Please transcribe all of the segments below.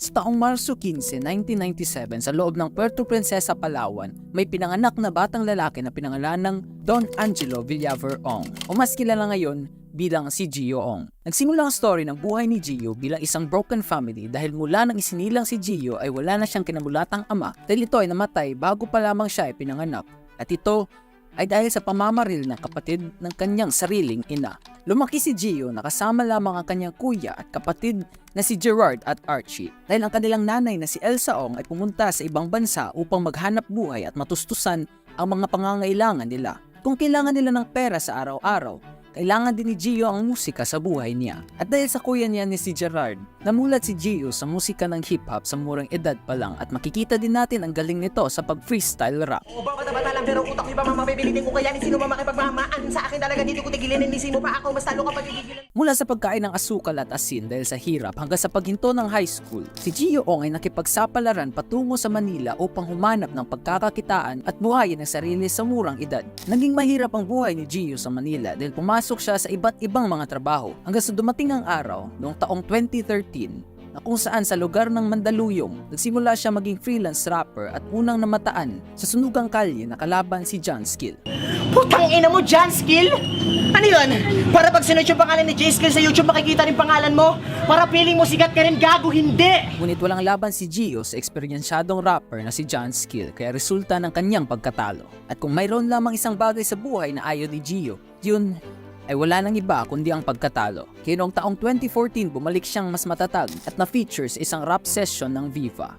Sa taong Marso 15, 1997 sa loob ng Puerto Princesa, Palawan, may pinanganak na batang lalaki na pinangalan ng Don Angelo Villaver Ong o mas kilala ngayon bilang si Gio Ong. Nagsimula ang story ng buhay ni Gio bilang isang broken family dahil mula nang isinilang si Gio ay wala na siyang kinamulatang ama dahil ito ay namatay bago pa lamang siya ay pinanganak at ito ay dahil sa pamamaril ng kapatid ng kanyang sariling ina. Lumaki si Gio na kasama lamang ang kanyang kuya at kapatid na si Gerard at Archie dahil ang kanilang nanay na si Elsa Ong ay pumunta sa ibang bansa upang maghanap buhay at matustusan ang mga pangangailangan nila. Kung kailangan nila ng pera sa araw-araw, kailangan din ni Gio ang musika sa buhay niya. At dahil sa kuya niya ni si Gerard, namulat si Gio sa musika ng hip-hop sa murang edad pa lang at makikita din natin ang galing nito sa pag-freestyle rap. Oo ba, bata-bata lang pero utak ko iba mamapipilitin ko kaya ni sino makipagmamaan sa akin talaga dito ko tigilin nisi mo pa ako mas talo ka pagigilan. Mula sa pagkain ng asukal at asin dahil sa hirap hanggang sa paghinto ng high school, si Gio Ong ay nakipagsapalaran patungo sa Manila upang humanap ng pagkakakitaan at buhayin ang sarili sa murang edad. Naging mahirap ang buhay ni Gio sa Manila dahil pumasok siya sa iba't ibang mga trabaho hanggang sa dumating ang araw noong taong 2013 na kung saan sa lugar ng Mandaluyong nagsimula siya maging freelance rapper at unang namataan sa sunugang kalye na kalaban si John Skill. Putang ina mo, John Skill? Ano yun? Para pag sinuot yung pangalan ni J Skill sa YouTube makikita rin pangalan mo? Para feeling mo sigat ka rin, gago, hindi! Ngunit walang laban si Gio sa eksperyensyadong rapper na si John Skill kaya resulta ng kanyang pagkatalo. At kung mayroon lamang isang bagay sa buhay na ayaw ni Gio, yun ay wala nang iba kundi ang pagkatalo. Kaya noong taong 2014 bumalik siyang mas matatag at na-features isang rap session ng Viva.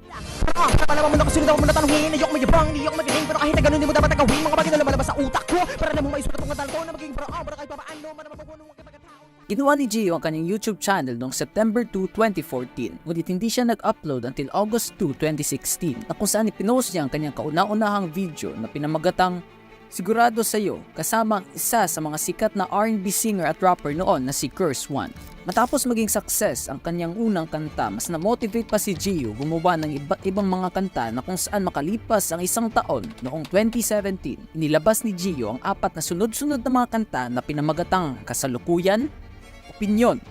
Kapalaman mo na kasunod ako muna tanongin. Ayoko magyabang, hindi ako magaling. Pero kahit na ganun, di mo dapat nagawin mga bagay na lumalabas sa utak ko. Para na mo maisulat ang kandal ko na maging pro. Para kahit papaano, manamapupuno ang kapagkatao. Ginawa ni Gio ang kanyang YouTube channel noong September 2, 2014, ngunit hindi siya nag-upload until August 2, 2016 na kung saan ipinost niya ang kanyang kauna-unahang video na pinamagatang Sigurado Sa'yo kasama ang isa sa mga sikat na R&B singer at rapper noon na si Curse One. Matapos maging success ang kanyang unang kanta, mas na-motivate pa si Gio gumawa ng iba't ibang mga kanta na kung saan makalipas ang isang taon noong 2017, inilabas ni Gio ang 4 na sunod-sunod na mga kanta na pinamagatang Kasalukuyan, Opinyon,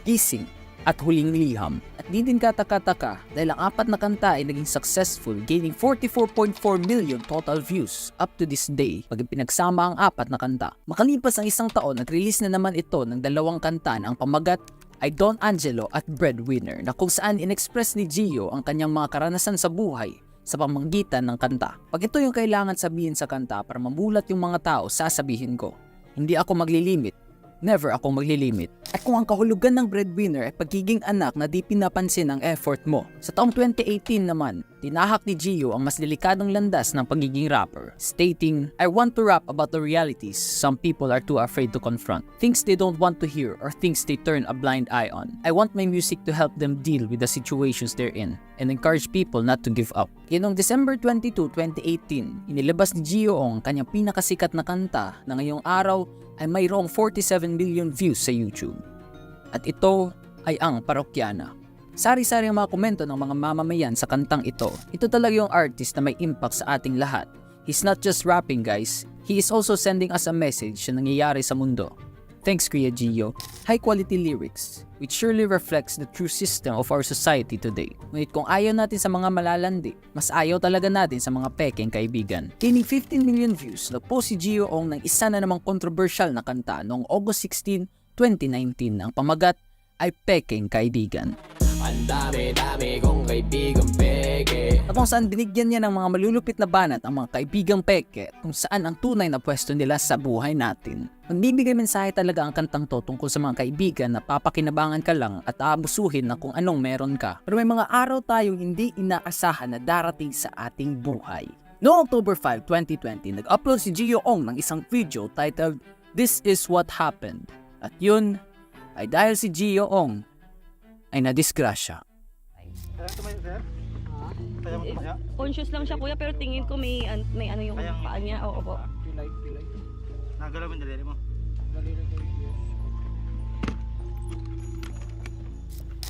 Gising, at Huling Liham. At di din kataka-taka dahil ang 4 na kanta ay naging successful, gaining 44.4 million total views up to this day pag pinagsama ang 4 na kanta. Makalipas ang isang taon, nag-release na naman ito ng 2 kanta na ang pamagat ay Don Angelo at Breadwinner na kung saan in-express ni Gio ang kanyang mga karanasan sa buhay sa pamamagitan ng kanta. Pag ito yung kailangan sabihin sa kanta para mamulat yung mga tao, sasabihin ko, hindi ako maglilimit. Never akong maglilimit. At kung ang kahulugan ng breadwinner ay pagiging anak na di pinapansin ang effort mo. Sa taong 2018 naman, tinahak ni Gio ang mas delikadong landas ng pagiging rapper, stating, I want to rap about the realities some people are too afraid to confront. Things they don't want to hear or things they turn a blind eye on. I want my music to help them deal with the situations they're in and encourage people not to give up. Kaya noong December 22, 2018, inilabas ni Gio Ong kanyang pinakasikat na kanta na ngayong araw ay mayroong 47 million views sa YouTube. At ito ay ang Parokyana. Sari-sari ang mga komento ng mga mamamayan sa kantang ito. Ito talaga yung artist na may impact sa ating lahat. He's not just rapping, guys. He is also sending us a message na nangyayari sa mundo. Thanks, Kuya Gio. High-quality lyrics, which surely reflects the true system of our society today. Ngunit kung ayaw natin sa mga malalandi, mas ayaw talaga natin sa mga pekeng kaibigan. Gaining 15 million views, nagpost si Gio Ong ng isa na namang controversial na kanta noong August 16, 2019. Ang pamagat ay Pekeng Kaibigan. Ang dami-dami kong kaibigang peke. At kung saan binigyan niya ng mga malulupit na banat ang mga kaibigang peke kung saan ang tunay na pwesto nila sa buhay natin. Magbibigay mensahe talaga ang kantang to tungkol sa mga kaibigan na papakinabangan ka lang at aabusuhin na kung anong meron ka. Pero may mga araw tayong hindi inaasahan na darating sa ating buhay. Noong October 5, 2020, nag-upload si Gio Ong ng isang video titled This Is What Happened. At yun ay dahil si Gio Ong ay nadisgrasya. Conscious lang siya kuya pero tingin ko may ano yung paa niya. Oo po. Nagalaw mo yung daliri mo.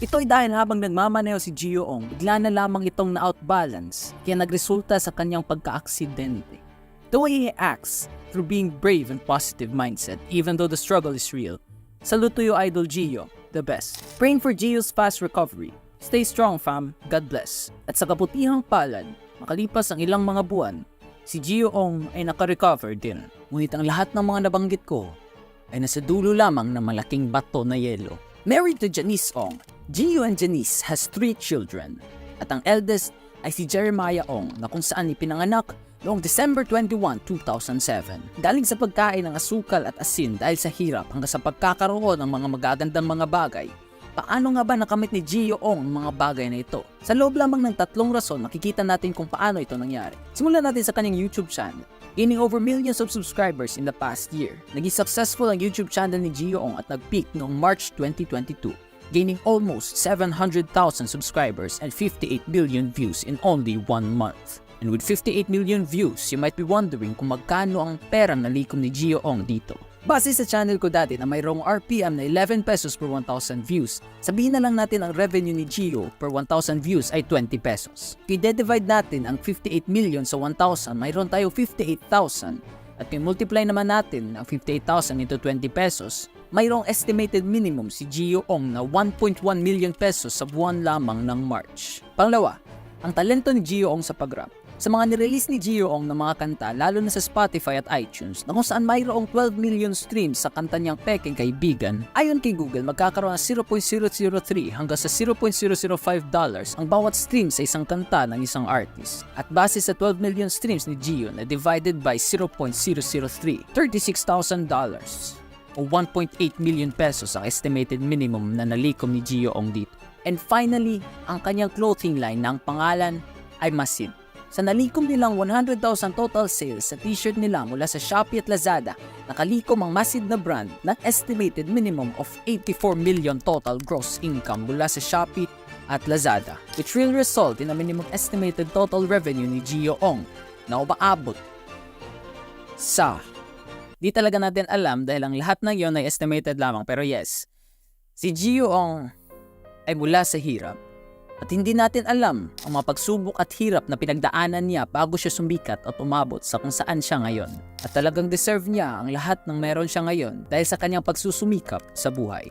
Ito ay dahil habang nagmamaneho si Gio Ong, bigla na lamang itong na-outbalance kaya nagresulta sa kanyang pagka-aksidente. The way he acts, through being brave and positive mindset, even though the struggle is real. Salute to you, Idol Gio, the best. Praying for Gio's fast recovery. Stay strong fam, God bless. At sa kabutihang palad, makalipas ang ilang mga buwan, si Gio Ong ay nakarecover din. Ngunit ang lahat ng mga nabanggit ko ay nasa dulo lamang ng malaking bato na yelo. Married to Janice Ong, Gio and Janice has 3 children. At ang eldest ay si Jeremiah Ong na kung saan ipinanganak noong December 21, 2007. Galing sa pagkain ng asukal at asin dahil sa hirap hanggang sa pagkakaroon ng mga magagandang mga bagay. Paano nga ba nakamit ni Gio Ong ang mga bagay na ito? Sa loob lamang ng 3 rason, makikita natin kung paano ito nangyari. Simulan natin sa kanyang YouTube channel. Gaining over millions of subscribers in the past year, naging successful ang YouTube channel ni Gio Ong at nag-peak noong March 2022, gaining almost 700,000 subscribers and 58 million views in only 1 month. And with 58 million views, you might be wondering kung magkano ang perang nalikom ni Gio Ong dito. Base sa channel ko dati na mayroong RPM na 11 pesos per 1,000 views, sabihin na lang natin ang revenue ni Gio per 1,000 views ay 20 pesos. I-divide natin ang 58 million sa 1,000, mayroon tayo 58,000. At i-multiply naman natin ang 58,000 into 20 pesos, mayroong estimated minimum si Gio Ong na 1.1 million pesos sa buwan lamang ng March. Pangalawa, ang talento ni Gio Ong sa pag-rap. Sa mga nirelease ni Gio Ong ng mga kanta, lalo na sa Spotify at iTunes, na kung saan mayroong 12 million streams sa kanta niyang Peking Kaibigan, ayon kay Google, magkakaroon ng 0.003 hanggang sa $0.005 ang bawat stream sa isang kanta ng isang artist. At base sa 12 million streams ni Gio na divided by 0.003, $36,000 o 1.8 million pesos ang estimated minimum na nalikom ni Gio Ong dito. And finally, ang kanyang clothing line na ang pangalan ay Masid. Sa nalikom nilang 100,000 total sales sa t-shirt nila mula sa Shopee at Lazada, nakalikom ang Masid na brand ng estimated minimum of 84 million total gross income mula sa Shopee at Lazada, which will result in a minimum estimated total revenue ni Gio Ong na umaabot sa... Di talaga natin alam dahil ang lahat ng yon ay estimated lamang, pero yes, si Gio Ong ay mula sa hirap. At hindi natin alam ang mga pagsubok at hirap na pinagdaanan niya bago siya sumikat at umabot sa kung saan siya ngayon. At talagang deserve niya ang lahat ng meron siya ngayon dahil sa kanyang pagsusumikap sa buhay.